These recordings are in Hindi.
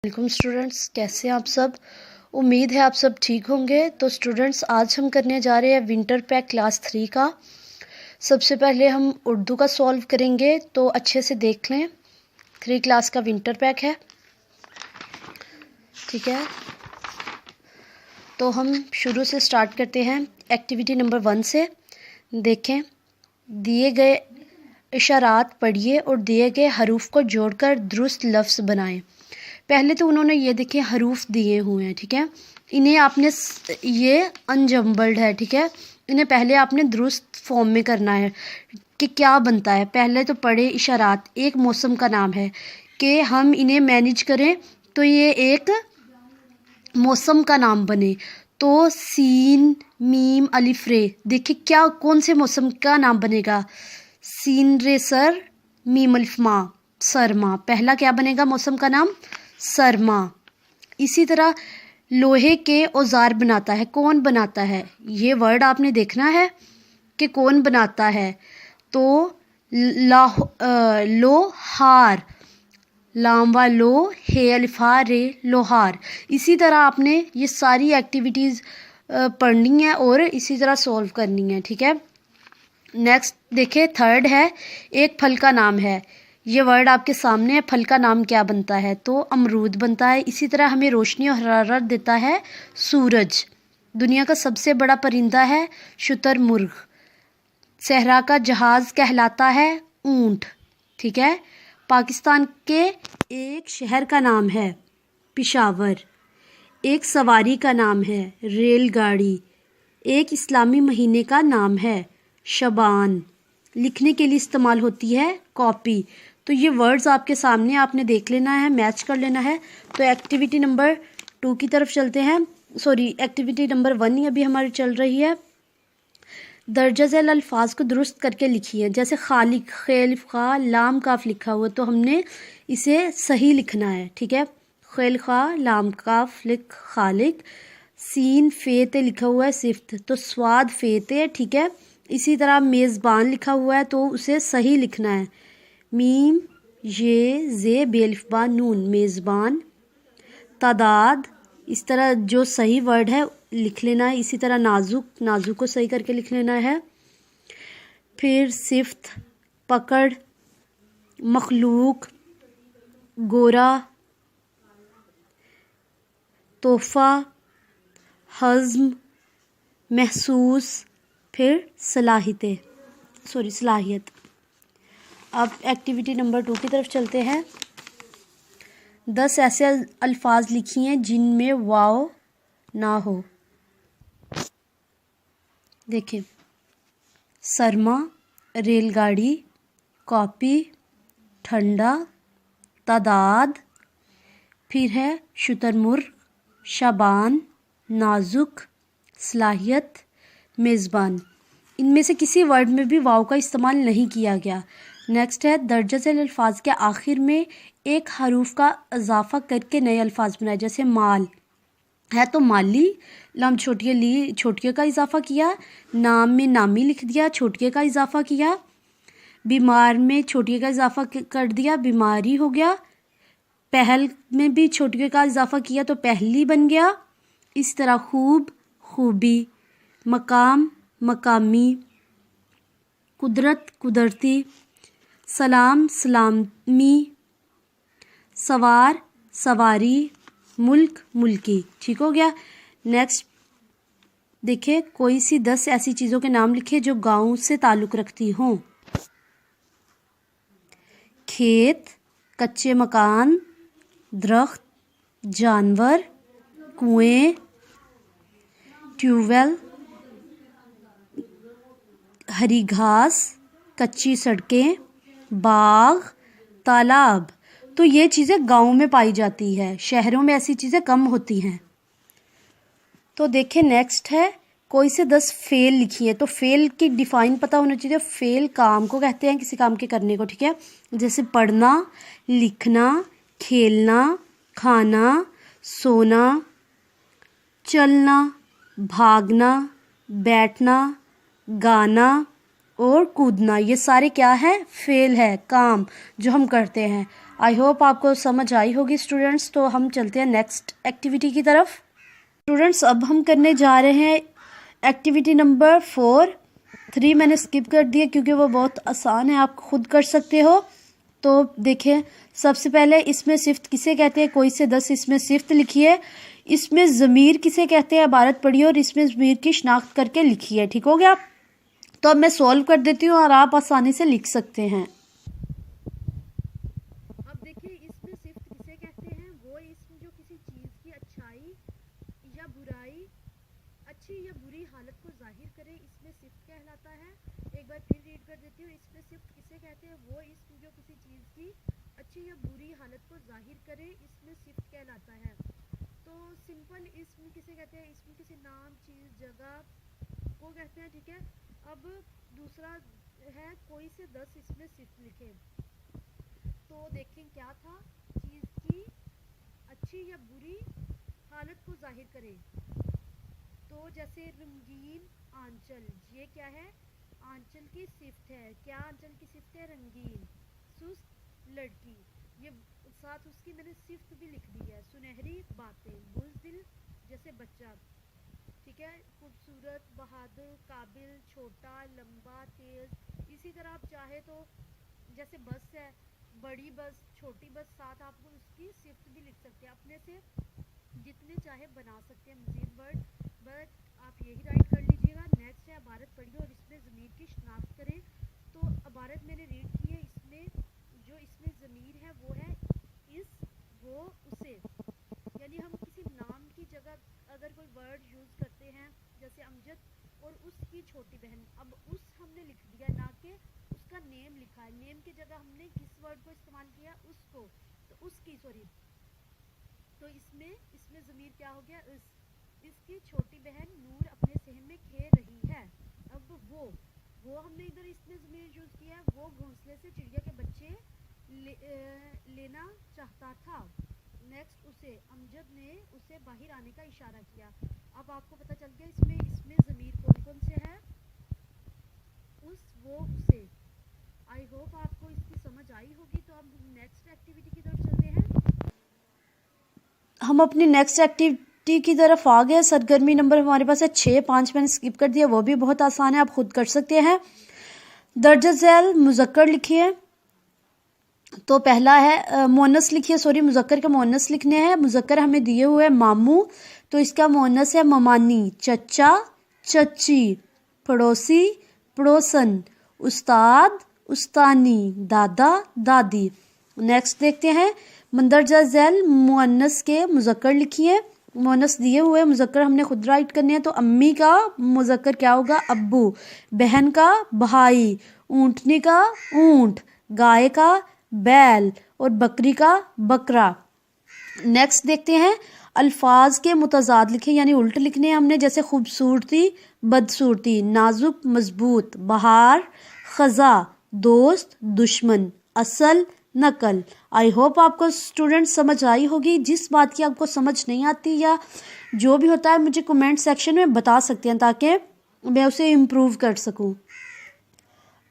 वेलकम स्टूडेंट्स, कैसे हैं आप सब। उम्मीद है आप सब ठीक होंगे। तो स्टूडेंट्स, आज हम करने जा रहे हैं विंटर पैक क्लास 3 का। सबसे पहले हम उर्दू का सॉल्व करेंगे, तो अच्छे से देख लें। 3 क्लास का विंटर पैक है, ठीक है। तो हम शुरू से स्टार्ट करते हैं एक्टिविटी नंबर 1 से। देखें, दिए गए इशारात पढ़िए और दिए गए हरूफ को जोड़कर दुरुस्त लफ्ज़ बनाएं। पहले तो उन्होंने ये देखें हरूफ दिए हुए हैं, ठीक है। इन्हें आपने, ये अनजम्बल्ड है, ठीक है। इन्हें पहले आपने दुरुस्त फॉर्म में करना है कि क्या बनता है। पहले तो पढ़े इशारात एक मौसम का नाम है कि हम इन्हें मैनेज करें तो ये एक मौसम का नाम बने। तो सीन मीम अलिफ रे, देखिए क्या कौन से मौसम का नाम बनेगा। सीन रे सर, मीम अलिफ माँ, सरमा। पहला क्या बनेगा मौसम का नाम? सरमा। इसी तरह लोहे के औजार बनाता है, कौन बनाता है? ये वर्ड आपने देखना है कि कौन बनाता है। तो लोहार, लाम व लो हे अलिफा रे, लोहार। इसी तरह आपने ये सारी एक्टिविटीज़ पढ़नी है और इसी तरह सॉल्व करनी है, ठीक है। नेक्स्ट देखिए, थर्ड है एक फल का नाम है। ये वर्ड आपके सामने है। फल का नाम क्या बनता है? तो अमरूद बनता है। इसी तरह हमें रोशनी और हरारत देता है सूरज। दुनिया का सबसे बड़ा परिंदा है शुतुरमुर्ग। सहरा का जहाज़ कहलाता है ऊंट, ठीक है। पाकिस्तान के एक शहर का नाम है पेशावर। एक सवारी का नाम है रेलगाड़ी। एक इस्लामी महीने का नाम है शबान। लिखने के लिए इस्तेमाल होती है कॉपी। तो ये वर्ड्स आपके सामने, आपने देख लेना है, मैच कर लेना है। तो एक्टिविटी नंबर 2 की तरफ चलते हैं। सॉरी, एक्टिविटी नंबर 1 ही अभी हमारी चल रही है। दर्जा झेल अल्फाज को दुरुस्त करके लिखिए। जैसे खालिक, खेल खा लाम काफ लिखा हुआ, तो हमने इसे सही लिखना है, ठीक है। खेल खा लाम काफ लिख खालिक। सीन फेते लिखा हुआ है सिफ्त, तो स्वाद फेते, ठीक है। इसी तरह मेज़बान लिखा हुआ है तो उसे सही लिखना है। मीम ये जे बेलिफबा नून, मेज़बान। तादाद, इस तरह जो सही वर्ड है लिख लेना है। इसी तरह नाजुक, नाजुक को सही करके लिख लेना है। फिर सिफ्त, पकड़, मखलूक, गोरा, तोहफा, हज़्म, महसूस, फिर सलाहियत। अब एक्टिविटी नंबर 2 की तरफ चलते हैं। 10 ऐसे अल्फाज लिखिए जिनमें वाव ना हो। देखिए, सरमा, रेलगाड़ी, कॉपी, ठंडा, तादाद, फिर है शुतुरमुर्ग, शबान, नाजुक, सलाहियत, मेज़बान। इनमें से किसी वर्ड में भी वाव का इस्तेमाल नहीं किया गया। नेक्स्ट है दर्जा झेल अल्फाज के आखिर में एक हरूफ का इजाफा करके नए अल्फाज बनाए। जैसे माल है तो माली, लाम छोटिया ली, छोटिया का इजाफा किया। नाम में नामी लिख दिया, छोटिया का इजाफा किया। बीमार में छोटिया का इजाफा कर दिया, बीमारी हो गया। पहल में भी छोटिया का इजाफा किया तो पहली बन गया। इस तरह खूब, खूबी, मकाम, मकामी, कुदरत, कुदरती, सलाम, सलामी, सवार, सवारी, मुल्क, मुल्की। ठीक हो गया। नेक्स्ट देखिए, कोई सी 10 ऐसी चीज़ों के नाम लिखे जो गांव से ताल्लुक़ रखती हों। खेत, कच्चे मकान, दरख्त, जानवर, कुएं, ट्यूबवेल, हरी घास, कच्ची सड़कें, बाग, तालाब। तो ये चीज़ें गांव में पाई जाती है, शहरों में ऐसी चीज़ें कम होती हैं। तो देखिए, नेक्स्ट है कोई से 10 फेल लिखी है। तो फेल की डिफाइन पता होना चाहिए। फेल काम को कहते हैं, किसी काम के करने को, ठीक है। जैसे पढ़ना, लिखना, खेलना, खाना, सोना, चलना, भागना, बैठना, गाना, और कूदना, ये सारे क्या है, फेल है, काम जो हम करते हैं। आई होप आपको समझ आई होगी स्टूडेंट्स। तो हम चलते हैं नेक्स्ट एक्टिविटी की तरफ। स्टूडेंट्स अब हम करने जा रहे हैं एक्टिविटी नंबर 4। 3 मैंने स्किप कर दिया क्योंकि वो बहुत आसान है, आप खुद कर सकते हो। तो देखें, सबसे पहले इसमें सिफ्त किसे कहते हैं, कोई से 10 इसमें सिफ्त लिखिए। इसमें ज़मीर किसे कहते हैं, इबारत पढ़िए और इसमें ज़मीर की शनाख्त करके लिखिए। ठीक हो गया। तो अब मैं सॉल्व कर देती हूँ और आप आसानी से लिख सकते हैं। अब देखिए, इसमें सिफ्त किसे कहते हैं, वो इसम जो किसी चीज़ की अच्छाई या बुराई, अच्छी या बुरी हालत को जाहिर करे, इसमें सिफ्त कहलाता है। एक बार फिर रीड कर देती हूँ। इसमें सिफ्त किसे कहते हैं, वो इसम जो किसी चीज़ की अच्छी या बुरी हालत को जाहिर करे, इसमें सिफ्त कहलाता है। तो सिंपल इसम किसे कहते हैं, इसमें किसी नाम, चीज़, जगह को कहते हैं। ठीक है। अब दूसरा है कोई से 10 इसमें सिफ्त लिखे। तो देखें क्या था, चीज़ की अच्छी या बुरी हालत को जाहिर करे। तो जैसे रंगीन आंचल, ये क्या है, आंचल की सिफ्त है। क्या आंचल की सिफ्त है, रंगीन। सुस्त लड़की, ये साथ उसकी मैंने सिफ्त भी लिख दी है। सुनहरी बातें, बुज़दिल जैसे बच्चा। ठीक है। खूबसूरत, बहादुर, काबिल, छोटा, लंबा, तेज। इसी तरह आप चाहे तो जैसे बस है, बड़ी बस, छोटी बस, साथ आप उसकी सिफ्त भी लिख सकते हैं। अपने से जितने चाहे बना सकते हैं मजीद वर्ड, बट आप यही राइट कर लीजिएगा। नेक्स्ट है इबारत पढ़िए और इसमें ज़मीर की शनाख्त करें। तो इबारत मैंने रीड की है। इसमें जो इसमें ज़मीर है वो है इस, वो, उसे। यानी हम किसी नाम की जगह अगर कोई वर्ड यूज़ करते हैं, जैसे अमजद और उसकी छोटी बहन, अब उस हमने लिख दिया, ना कि उसका नेम लिखा है। नेम की जगह हमने किस वर्ड को इस्तेमाल किया, उसको, तो उसकी, सॉरी। तो इसमें ज़मीर क्या हो गया, इसकी छोटी बहन नूर अपने सहन में खेल रही है। अब वो हमने इधर इसमें ज़मीर यूज़ किया है। वो घोंसले से चिड़िया के बच्चे लेना चाहता था। नेक्स्ट, उसे, अमजद ने उसे बाहर आने का इशारा किया। अब आपको पता चल गया इसमें ज़मीर कौन कौन से है, उस, वो, उसे। आई होप आपको इसकी समझ आई होगी। तो अब नेक्स्ट एक्टिविटी की तरफ चलते हैं। हम अपनी नेक्स्ट एक्टिविटी की तरफ आ गए। सरगर्मी नंबर हमारे पास है 6। 5 मैंने स्किप कर दिया, वो भी बहुत आसान है, आप खुद कर सकते हैं। दर्ज झैल मुज़क्कर लिखिए। तो पहला है मुअन्नस लिखिए, सॉरी मुज़क्कर का मुअन्नस लिखने हैं। मुज़क्कर हमें दिए हुए हैं मामू, तो इसका मुअन्नस है ममानी। चचा, चची, पड़ोसी, पड़ोसन, उस्ताद, उस्तानी, दादा, दादी। नेक्स्ट देखते हैं मंदरजा झैल मुअन्नस के मुज़क्कर लिखिए। मुअन्नस दिए हुए मुज़क्कर हमने खुद राइट करने हैं। तो अम्मी का मुज़क्कर क्या होगा, अब्बू। बहन का भाई, ऊँटनी का ऊँट, गाय का बैल और बकरी का बकरा। नेक्स्ट देखते हैं अल्फाज के मुतजाद लिखे, यानी उल्ट लिखने हैं हमने। जैसे खूबसूरती, बदसूरती, नाजुक, मजबूत, बहार, खजा, दोस्त, दुश्मन, असल, नकल। आई होप आपको स्टूडेंट समझ आई होगी। जिस बात की आपको समझ नहीं आती या जो भी होता है मुझे कमेंट सेक्शन में बता सकते हैं ताकि मैं उसे इम्प्रूव कर सकूं।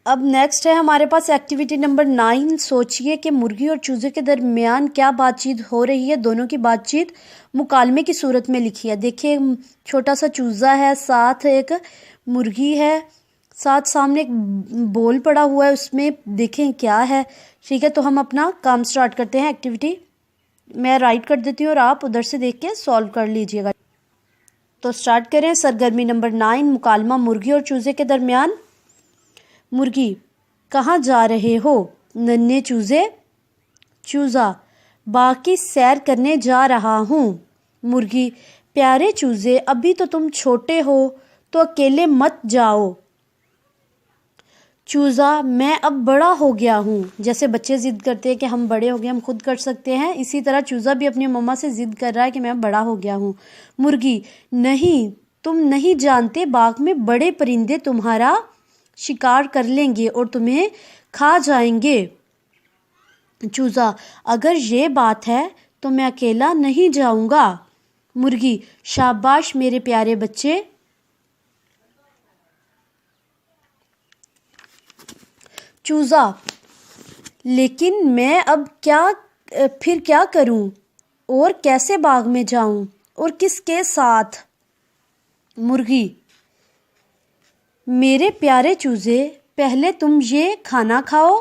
अब नेक्स्ट है हमारे पास एक्टिविटी नंबर 9। सोचिए कि मुर्गी और चूजे के दरमियान क्या बातचीत हो रही है। दोनों की बातचीत मुकालमे की सूरत में लिखी है। देखिए, छोटा सा चूजा है, साथ एक मुर्गी है, साथ सामने एक बोल पड़ा हुआ है, उसमें देखें क्या है। ठीक है, तो हम अपना काम स्टार्ट करते हैं। एक्टिविटी मैं राइट कर देती हूँ और आप उधर से देख के सॉल्व कर लीजिएगा। तो स्टार्ट करें। सरगर्मी नंबर 9, मुकालमा मुर्गी और चूजे के दरमियान। मुर्गी, कहाँ जा रहे हो? नन्हे चूजे। चूजा, बाग की सैर करने जा रहा हूँ। मुर्गी, प्यारे चूजे, अभी तो तुम छोटे हो तो अकेले मत जाओ। चूजा, मैं अब बड़ा हो गया हूँ। जैसे बच्चे जिद करते हैं कि हम बड़े हो गए, हम खुद कर सकते हैं, इसी तरह चूजा भी अपनी मम्मा से जिद कर रहा है कि मैं बड़ा हो गया हूँ। मुर्गी, नहीं, तुम नहीं जानते, बाग में बड़े परिंदे तुम्हारा शिकार कर लेंगे और तुम्हें खा जाएंगे। चूजा, अगर ये बात है तो मैं अकेला नहीं जाऊंगा। मुर्गी, शाबाश मेरे प्यारे बच्चे। चूज़ा, लेकिन मैं अब फिर क्या करूं और कैसे बाग में जाऊं और किसके साथ। मुर्गी, मेरे प्यारे चूजे, पहले तुम ये खाना खाओ,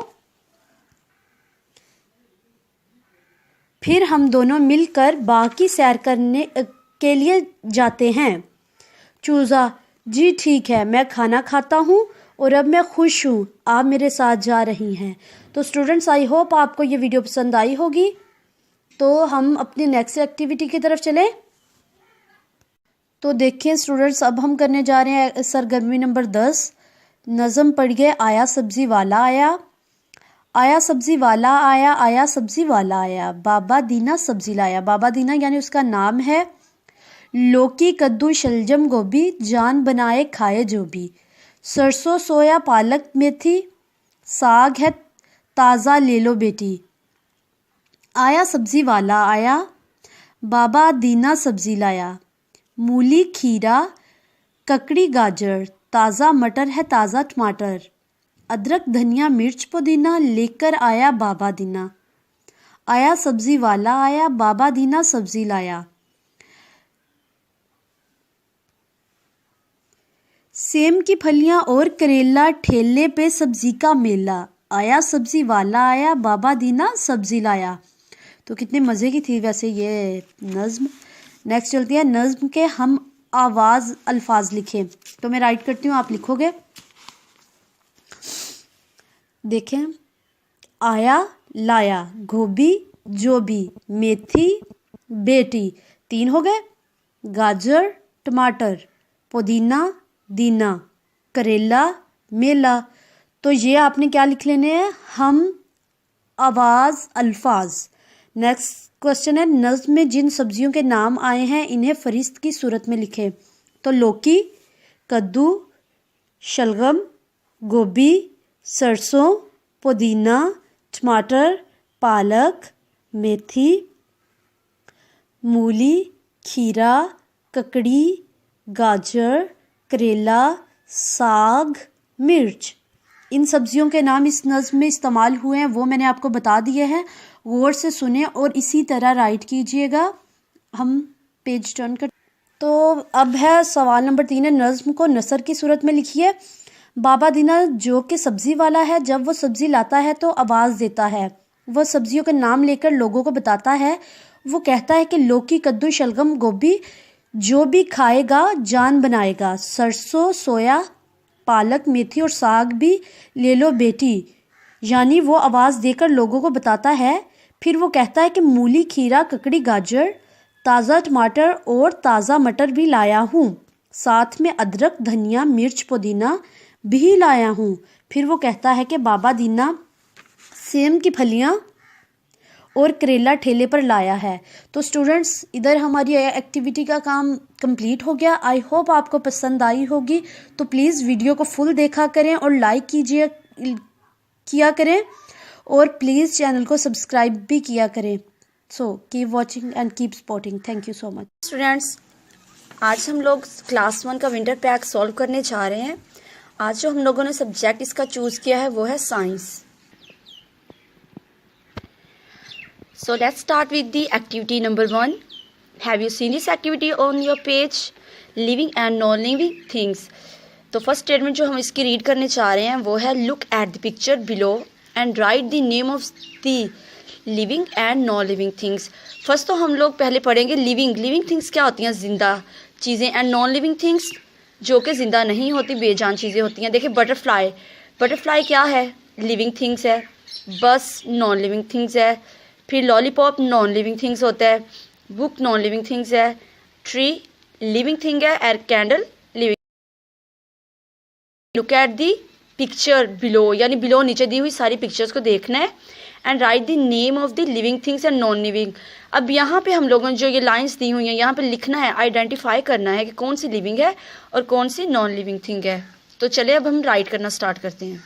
फिर हम दोनों मिलकर बाग की सैर करने के लिए जाते हैं। चूज़ा, जी ठीक है, मैं खाना खाता हूँ और अब मैं खुश हूँ, आप मेरे साथ जा रही हैं। तो स्टूडेंट्स, आई होप आपको ये वीडियो पसंद आई होगी। तो हम अपनी नेक्स्ट एक्टिविटी की तरफ चलें। तो देखिए स्टूडेंट्स, अब हम करने जा रहे हैं सरगर्मी नंबर 10। नज़म पढ़िए, आया सब्जी वाला आया, आया सब्जी वाला आया, आया सब्जी वाला आया, बाबा दीना सब्जी लाया। बाबा दीना यानी उसका नाम है। लौकी कद्दू शलजम गोभी, जान बनाए खाए जो भी। सरसों सोया पालक मेथी, साग है ताज़ा ले लो बेटी। आया सब्जी वाला आया, बाबा दीना सब्जी लाया। मूली खीरा ककड़ी गाजर, ताज़ा मटर है ताज़ा टमाटर। अदरक धनिया मिर्च पुदीना, लेकर आया बाबा दीना। आया सब्जी वाला आया, बाबा दीना सब्जी लाया। सेम की फलियां और करेला, ठेले पे सब्जी का मेला। आया सब्जी वाला आया, बाबा दीना सब्जी लाया। तो कितने मज़े की थी वैसे ये नज़्म। नेक्स्ट चलती है नज़्म के हम आवाज़ अल्फाज लिखें। तो मैं राइट करती हूँ, आप लिखोगे। देखें, आया लाया, गोभी जो भी, मेथी बेटी, 3 हो गए। गाजर टमाटर, पुदीना दीना, करेला मेला। तो ये आपने क्या लिख लेने हैं, हम आवाज़ अल्फाज। नेक्स्ट क्वेश्चन है, नज़्म में जिन सब्जियों के नाम आए हैं इन्हें फरिश्त की सूरत में लिखें। तो लौकी कद्दू शलगम गोभी सरसों पुदीना टमाटर पालक मेथी मूली खीरा ककड़ी गाजर करेला साग मिर्च। इन सब्जियों के नाम इस नज़्म में इस्तेमाल हुए हैं वो मैंने आपको बता दिए हैं। गौर से सुने और इसी तरह राइट कीजिएगा। हम पेज टर्न कर। तो अब है सवाल नंबर 3 है, नज़्म को नसर की सूरत में लिखिए। बाबा दीना जो कि सब्जी वाला है, जब वो सब्जी लाता है तो आवाज़ देता है। वह सब्जियों के नाम लेकर लोगों को बताता है। वो कहता है कि लौकी कद्दू शलगम गोभी जो भी खाएगा जान बनाएगा। सरसों सोया पालक मेथी और साग भी ले लो बेटी। यानी वो आवाज़ देकर लोगों को बताता है। फिर वो कहता है कि मूली खीरा ककड़ी गाजर ताज़ा टमाटर और ताज़ा मटर भी लाया हूँ, साथ में अदरक धनिया मिर्च पुदीना भी लाया हूँ। फिर वो कहता है कि बाबा दीना सेम की फलियाँ और करेला ठेले पर लाया है। तो स्टूडेंट्स, इधर हमारी एक्टिविटी का काम कंप्लीट हो गया। आई होप आपको पसंद आई होगी। तो प्लीज़ वीडियो को फुल देखा करें और लाइक किया करें और प्लीज़ चैनल को सब्सक्राइब भी किया करें। So keep watching and keep supporting. Thank you so much students. आज हम लोग क्लास 1 का विंटर पैक सॉल्व करने जा रहे हैं। आज जो हम लोगों ने सब्जेक्ट इसका चूज़ किया है वो है science. So let's start with the activity number 1. Have you seen this activity on your page? Living and non-living things. तो फर्स्ट स्टेटमेंट जो हम इसकी रीड करने चाह रहे हैं वो है look at the picture below and right the name of the living and non living things. First तो हम लोग पहले पढ़ेंगे लिविंग थिंग्स क्या होती हैं, जिंदा चीज़ें, एंड नॉन लिविंग थिंग्स जो कि ज़िंदा नहीं होती, बेजान चीज़ें होती हैं। देखिए बटरफ्लाई क्या है, लिविंग थिंग्स है। बस नॉन लिविंग थिंग्स है। फिर लॉलीपॉप नॉन लिविंग थिंग्स होता है। बुक नॉन लिविंग थिंग्स है। ट्री लिविंग थिंग है। Air candle living. Look at the picture below, यानी बिलो नीचे दी हुई सारी पिक्चर्स को देखना है and right the name of the living things and non living. अब यहाँ पे हम लोगों ने जो ये लाइंस दी हुई हैं यहाँ पे लिखना है, आइडेंटिफाई करना है कि कौन सी लिविंग है और कौन सी नॉन लिविंग थिंग है। तो चले अब हम राइट करना स्टार्ट करते हैं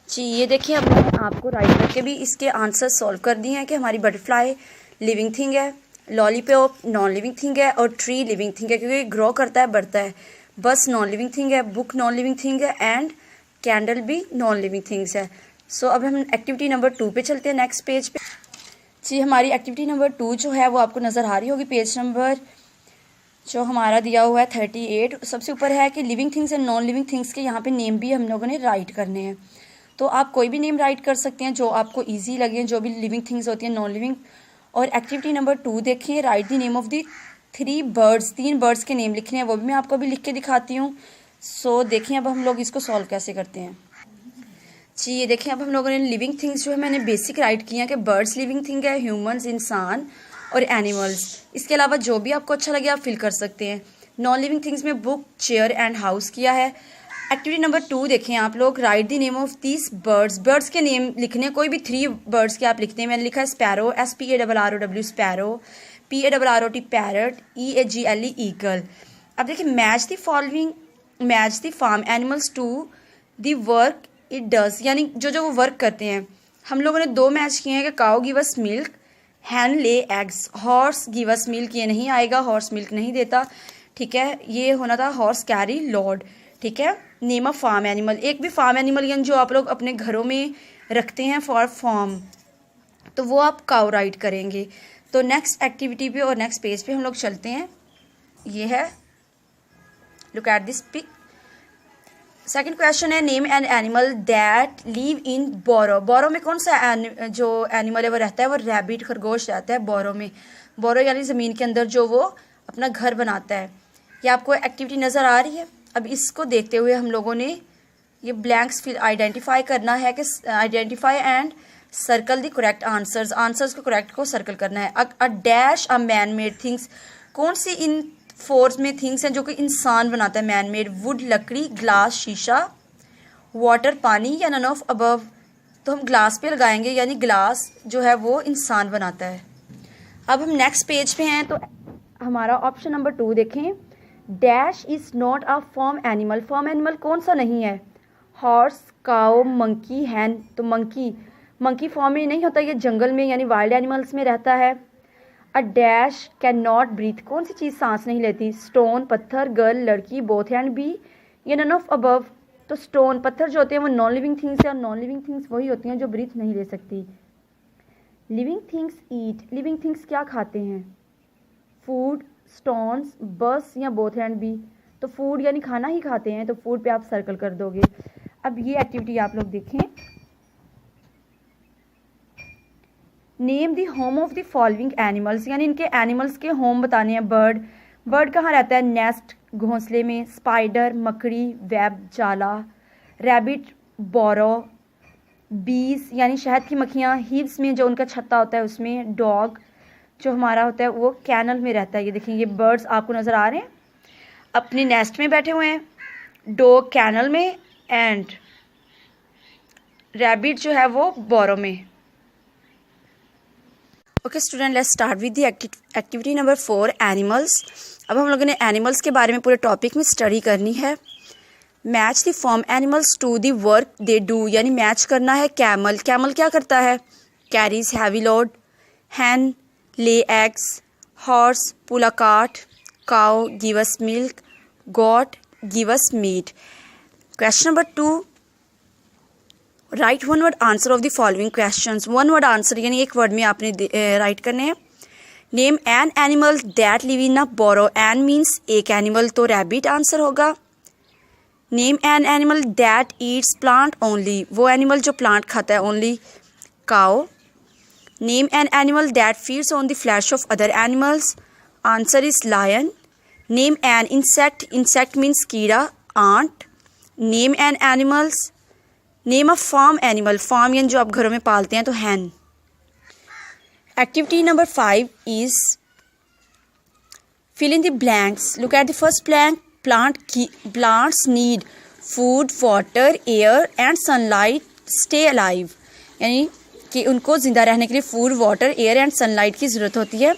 जी। ये देखिए, अब मैंने आपको राइट करके भी इसके आंसर सॉल्व कर दिए हैं कि हमारी बटरफ्लाई लिविंग थिंग है, लॉलीपॉप नॉन लिविंग थिंग है और ट्री लिविंग थिंग है क्योंकि ग्रो करता है, बढ़ता है। बस नॉन लिविंग थिंग है, बुक नॉन लिविंग थिंग है एंड कैंडल भी नॉन लिविंग थिंग्स है। सो अब हम एक्टिविटी नंबर 2 पे चलते हैं, नेक्स्ट पेज पे। जी हमारी एक्टिविटी नंबर 2 जो है वो आपको नज़र आ रही होगी, पेज नंबर जो हमारा दिया हुआ है 38। सबसे ऊपर है कि living things and non living things के यहाँ पे नेम भी हम लोगों ने राइट करने हैं। तो आप कोई भी नेम राइट कर सकते हैं जो आपको ईजी लगे, जो भी लिविंग थिंग्स होती हैं, नॉन लिविंग। और एक्टिविटी नंबर 2 देखिए, right the name of the 3 birds, 3 birds के नेम लिखने हैं, वो भी मैं आपको अभी लिख के दिखाती हूँ। सो देखिए अब हम लोग इसको सॉल्व कैसे करते हैं। जी ये देखिए अब हम लोगों ने लिविंग थिंग्स जो है मैंने बेसिक राइट किया कि बर्ड्स लिविंग थिंग है, ह्यूमंस इंसान और एनिमल्स। इसके अलावा जो भी आपको अच्छा लगे आप फिल कर सकते हैं। नॉन लिविंग थिंग्स में बुक, चेयर एंड हाउस किया है। एक्टिविटी नंबर 2 देखें आप लोग, right the name of these birds, birds के नेम लिखने हैं, कोई भी 3 बर्ड्स के आप लिखते हैं। मैंने लिखा है sparrow, SPARROW sparrow, PARROT parrot, EAGLE eagle. अब देखिए match the following, match the farm animals to the work it does, यानी जो वो वर्क करते हैं। हम लोगों ने 2 मैच किए हैं कि cow give us milk, hen lay eggs, horse give us milk, ये नहीं आएगा, हॉर्स मिल्क नहीं देता, ठीक है। ये होना था हॉर्स कैरी लोड, ठीक है। नेम अ फार्म एनिमल, एक भी फार्म एनिमल यानी जो आप लोग अपने घरों में रखते हैं फॉर फार्म, तो वो आप काउ राइट करेंगे। तो नेक्स्ट एक्टिविटी पे और नेक्स्ट पेज पे हम लोग चलते हैं। ये है, look at this pic. Second question है, name an animal that live in burrow. Burrow में कौन सा जो एनिमल है वो रहता है, वो रैबिट, खरगोश रहता है बोरो में। बोरो यानी ज़मीन के अंदर जो वो अपना घर बनाता है। ये आपको एक्टिविटी नज़र आ रही है। अब इसको देखते हुए हम लोगों ने ये ब्लैंक्स फिर आइडेंटिफाई करना है कि identify and circle the correct answers, answers को करेक्ट को सर्कल करना है। A dash a man made things, कौन सी इन 4 में थिंग्स हैं जो कि इंसान बनाता है, मैन मेड। वुड लकड़ी, ग्लास शीशा, वाटर पानी, या नन ऑफ अबव। तो हम ग्लास पे लगाएंगे, यानी ग्लास जो है वो इंसान बनाता है। अब हम नेक्स्ट पेज पे हैं, तो हमारा ऑप्शन नंबर 2 देखें, dash is not a form animal. Form animal कौन सा नहीं है, हॉर्स, काउ, मंकी, हैन। तो मंकी फॉर्म में नहीं होता, ये जंगल में यानी वाइल्ड एनिमल्स में रहता है। A dash can not breathe, कौन सी चीज़ सांस नहीं लेती, स्टोन, पत्थर, गर्ल, लड़की, बोथ एंड बी, या नन ऑफ अबव। तो स्टोन, पत्थर जो होते हैं वो नॉन लिविंग थिंग्स है, और नॉन लिविंग थिंग्स वही होती हैं जो ब्रीथ नहीं ले सकती। लिविंग थिंग्स ईट, लिविंग थिंग्स क्या खाते हैं, फूड, स्टोन्स, बस, या बोथ एंड बी। तो फूड यानी खाना ही खाते हैं, तो फूड पे आप सर्कल कर दोगे। अब ये एक्टिविटी आप लोग देखें, name the home of the following animals, यानी इनके एनिमल्स के होम बताने हैं। बर्ड, बर्ड कहाँ रहता है, नेस्ट, घोंसले में। स्पाइडर, मकड़ी, वेब, जाला। रैबिट, बोरो। बीज यानी शहद की मक्खियाँ, हीव्स में जो उनका छत्ता होता है उसमें। डॉग जो हमारा होता है वो कैनल में रहता है। ये देखिए ये बर्ड्स आपको नज़र आ रहे हैं, अपने नेस्ट में बैठे हुए हैं। डॉग कैनल में, एंड रैबिट जो है वो बोरो में। Okay student, let's start with the activity number 4, animals. अब हम लोगों ने एनिमल्स के बारे में पूरे टॉपिक में स्टडी करनी है। Match the form animals to the work they do, यानी मैच करना है। कैमल, कैमल क्या करता है, carries heavy load. Hen, lay eggs, horse, pull a cart, cow, give us milk, goat, give us meat. Question number 2, write one word answer of the following questions. One word answer यानी एक वर्ड में आपने राइट करने हैं। Name an animal that live in a burrow. An means एक एनिमल, तो rabbit आंसर होगा। Name an animal that eats plant only. वो एनिमल जो प्लांट खाता है, only cow. Name an animal that feeds on the flesh of other animals. Answer is lion. Name an insect. Insect means कीड़ा, ant. Name an animals. Name a farm animal. Farm यानी जो आप घरों में पालते हैं, तो hen. Activity number 5 is fill in the blanks. Look at the first blank. Plants need food, water, air and sunlight. Stay alive. यानी कि उनको ज़िंदा रहने के लिए food, water, air and sunlight की ज़रूरत होती है।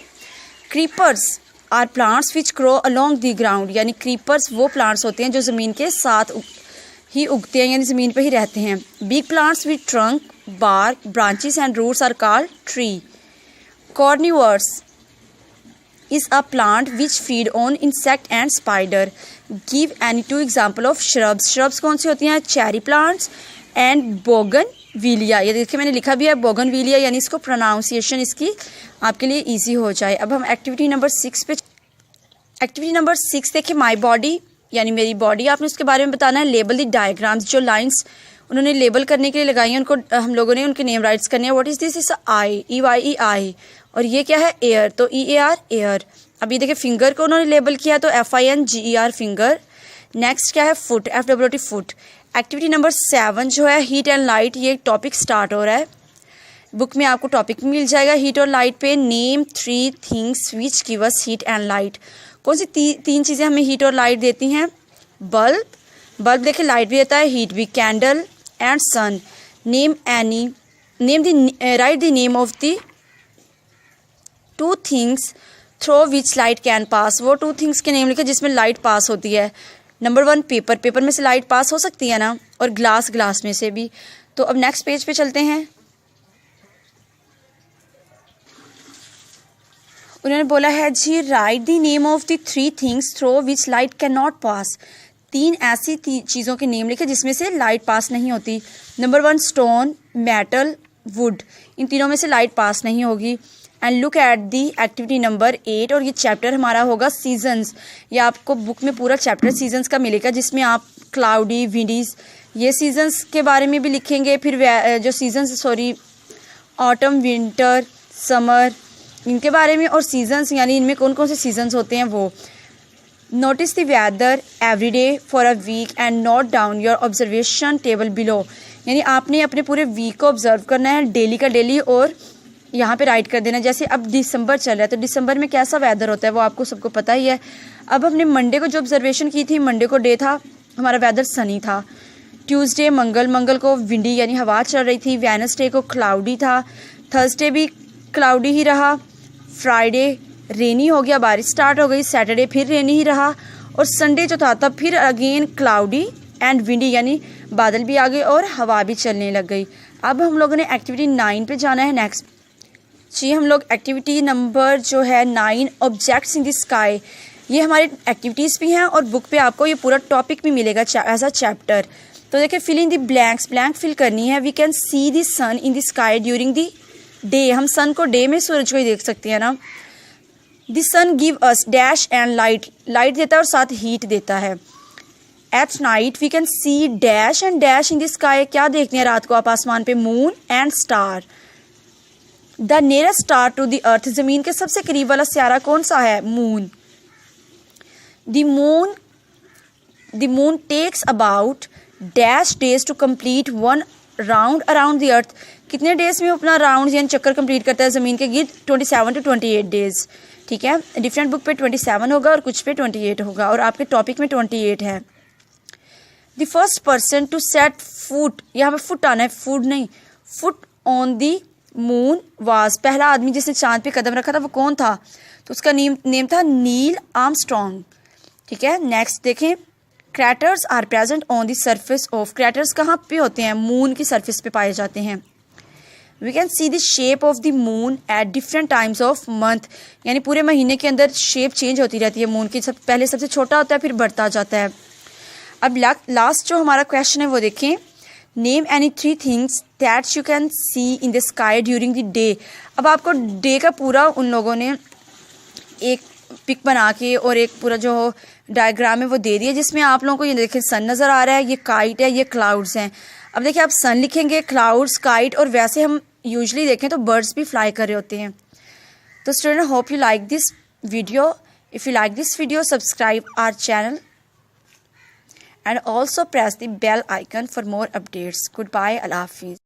Creepers are plants which grow along the ground, यानी क्रीपर्स वो प्लांट्स होते हैं जो ज़मीन के साथ ही उगते हैं, यानी ज़मीन पे ही रहते हैं। Big plants with trunk, bark, branches and roots are called tree. Carnivores is a plant which feed on insect and spider. Give any two example of shrubs. Shrubs कौन सी होती हैं? Cherry plants and bougainvillea. ये देखिए मैंने लिखा भी है बोगनविलिया, यानी इसको प्रोनाउंसिएशन इसकी आपके लिए इजी हो जाए. अब हम एक्टिविटी नंबर 6 पे. एक्टिविटी नंबर 6 देखिए, माई बॉडी यानी मेरी बॉडी. आपने उसके बारे में बताना है. Label the diagrams. जो लाइन्स उन्होंने लेबल करने के लिए लगाई हैं उनको हम लोगों ने उनके नेम राइट्स करने हैं. What is this? Is I, EYE. और ये क्या है? एयर, तो EAR एयर. अब ये देखिए फिंगर को उन्होंने लेबल किया तो FINGER फिंगर. नेक्स्ट क्या है? Foot, FWOT foot. Activity number 7 जो है हीट एंड लाइट, ये टॉपिक स्टार्ट हो रहा है. बुक में आपको टॉपिक मिल जाएगा हीट और लाइट पे. Name 3 things which give us heat and light. कौन सी तीन चीज़ें हमें हीट और लाइट देती हैं? बल्ब, बल्ब देखिए लाइट भी देता है, हीट भी. Candle and sun. Name any, write the name of the 2 things through which light can pass. वो 2 थिंग्स के नेम लिखे जिसमें लाइट पास होती है. नंबर 1 पेपर, पेपर में से लाइट पास हो सकती है ना, और ग्लास, ग्लास में से भी. तो अब नेक्स्ट पेज पे चलते हैं. उन्होंने बोला है जी write the name of the 3 things through which light can not pass. 3 ऐसी चीज़ों के नेम लिखे जिसमें से लाइट पास नहीं होती. Number 1 stone, metal, wood. इन तीनों में से लाइट पास नहीं होगी. And look at the activity number 8. और ये चैप्टर हमारा होगा सीजन्स. ये आपको बुक में पूरा चैप्टर सीजन्स का मिलेगा जिसमें आप क्लाउडी, विंडीज, ये सीजन्स के बारे में भी लिखेंगे. फिर जो सीजन्स ऑटम, विंटर, समर, इनके बारे में. और सीजन्स यानी इनमें कौन कौन से सीजन्स होते हैं वो. Notice the weather every day for a week and note down your observation table below. यानी आपने अपने पूरे वीक को ऑब्जर्व करना है, डेली का डेली, और यहाँ पे राइट कर देना. जैसे अब दिसंबर चल रहा है तो दिसंबर में कैसा वेदर होता है वो आपको सबको पता ही है. अब हमने मंडे को जो ऑब्जर्वेशन की थी, मंडे को डे था हमारा वेदर सनी था. ट्यूसडे मंगल को विंडी यानी हवा चल रही थी. वेडनेसडे को क्लाउडी था. थर्सडे भी क्लाउडी ही रहा. फ्राइडे रेनी हो गया, बारिश स्टार्ट हो गई. सैटरडे फिर रेनी ही रहा. और संडे जो था तब फिर अगेन क्लाउडी एंड विंडी यानी बादल भी आ गए और हवा भी चलने लग गई. अब हम लोगों ने एक्टिविटी 9 पे जाना है. नेक्स्ट जी हम लोग एक्टिविटी नंबर जो है 9 ऑब्जेक्ट्स इन द स्काई. ये हमारी एक्टिविटीज़ भी हैं और बुक पे आपको ये पूरा टॉपिक भी मिलेगा एज अ चैप्टर. तो देखिए fill in the blanks, blank fill करनी है. We can see the sun in the sky during the day. हम सन को डे में सूरज को ही देख सकते हैं ना. The sun give us dash and light, light देता है और साथ हीट देता है. At night we can see dash and dash in the sky. क्या देखते हैं रात को आप आसमान पे? Moon and star. The nearest star to the earth, जमीन के सबसे करीब वाला सितारा कौन सा है? Moon. The moon takes about dash days to complete 1 round around the अर्थ. कितने डेज में अपना राउंड यानी चक्कर कंप्लीट करता है ज़मीन के गिर्द? 27 to 28 डेज. ठीक है, डिफरेंट बुक पे 27 होगा और कुछ पे 28 होगा, और आपके टॉपिक में 28 है. The first person to set foot, यहाँ पे फुट आना है, फूड नहीं, foot on the moon was. पहला आदमी जिसने चांद पे कदम रखा था वो कौन था? तो उसका नेम था नील आर्मस्ट्रॉन्ग. ठीक है, नेक्स्ट देखें. Craters are present on the surface of. Craters कहाँ पे होते हैं? मून की सरफेस पे पाए जाते हैं. We can see the shape of the moon at different times of month. यानी पूरे महीने के अंदर शेप चेंज होती रहती है मून की. पहले सबसे छोटा होता है फिर बढ़ता जाता है. अब लास्ट जो हमारा क्वेश्चन है वो देखें. Name any 3 things that you can see in the sky during the day. अब आपको डे का पूरा उन लोगों ने एक पिक बना के और एक पूरा जो डायग्राम है वो दे दिया जिसमें आप लोगों को ये देखें सन नज़र आ रहा है, ये काइट है, ये क्लाउड्स हैं. अब देखिए आप सन लिखेंगे, क्लाउड्स, काइट, और वैसे हम यूजुअली देखें तो बर्ड्स भी फ्लाई कर रहे होते हैं. तो student hope you like this video. If you like this video subscribe our channel and also press the bell icon for more updates. Goodbye. Allah Hafiz.